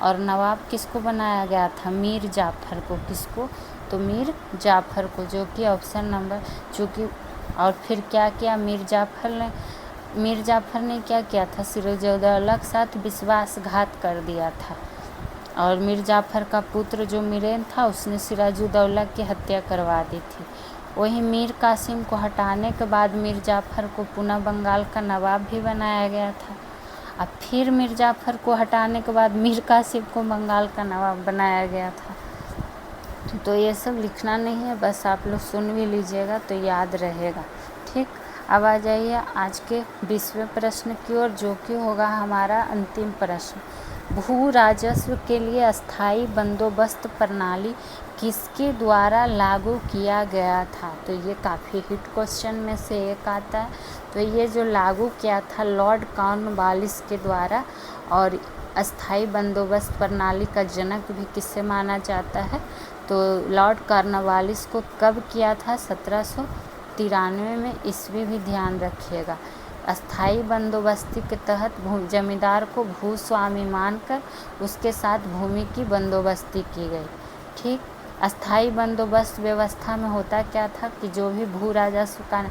और नवाब किसको बनाया गया था, मीर जाफ़र को। किसको, तो मीर जाफ़र को, जो कि ऑप्शन नंबर, चूँकि। और फिर क्या किया मीर जाफ़र ने क्या किया था, सिराजुद्दौला के साथ विश्वासघात कर दिया था। और मीर जाफ़र का पुत्र जो मीरेन था उसने सिराजुद्दौला की हत्या करवा दी थी। वहीं मीर कासिम को हटाने के बाद मीर जाफ़र को पुनः बंगाल का नवाब भी बनाया गया था। अब फिर मीर जाफ़र को हटाने के बाद मीर कासिम को बंगाल का नवाब बनाया गया था। तो ये सब लिखना नहीं है, बस आप लोग सुन भी लीजिएगा तो याद रहेगा। ठीक, अब आ जाइए आज के 20वें प्रश्न की ओर, जो कि होगा हमारा अंतिम प्रश्न। भू राजस्व के लिए अस्थाई बंदोबस्त प्रणाली किसके द्वारा लागू किया गया था? तो ये काफ़ी हिट क्वेश्चन में से एक आता है। तो ये जो लागू किया था लॉर्ड कॉर्नवालिस के द्वारा। और अस्थाई बंदोबस्त प्रणाली का जनक भी किससे माना जाता है? तो लॉर्ड कॉर्नवालिस को कब किया था? 1793 में। ईस्वी भी ध्यान रखिएगा। अस्थाई बंदोबस्ती के तहत जमींदार को भूस्वामी मानकर उसके साथ भूमि की बंदोबस्ती की गई। ठीक, अस्थाई बंदोबस्त व्यवस्था में होता क्या था कि जो भी भू राजस्व का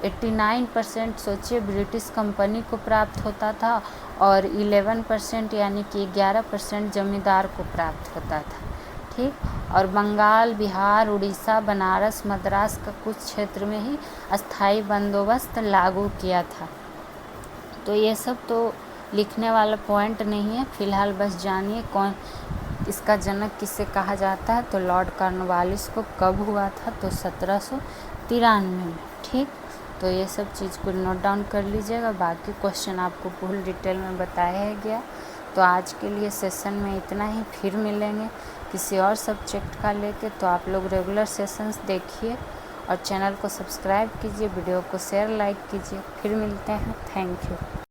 89% सोचिए ब्रिटिश कंपनी को प्राप्त होता था और 11% यानी कि 11% जमींदार को प्राप्त होता था। ठीक, और बंगाल, बिहार, उड़ीसा, बनारस, मद्रास का कुछ क्षेत्र में ही अस्थाई बंदोबस्त लागू किया था। तो ये सब तो लिखने वाला पॉइंट नहीं है, फिलहाल बस जानिए कौन इसका जनक किसे कहा जाता है। तो लॉर्ड कॉर्नवालिस को कब हुआ था? तो 1793 में। ठीक, तो ये सब चीज़ को नोट डाउन कर लीजिएगा। बाकी क्वेश्चन आपको फुल डिटेल में बताया गया। तो आज के लिए सेशन में इतना ही, फिर मिलेंगे किसी और सब्जेक्ट का लेके। तो आप लोग रेगुलर सेशंस देखिए और चैनल को सब्सक्राइब कीजिए, वीडियो को शेयर लाइक कीजिए। फिर मिलते हैं। Thank you.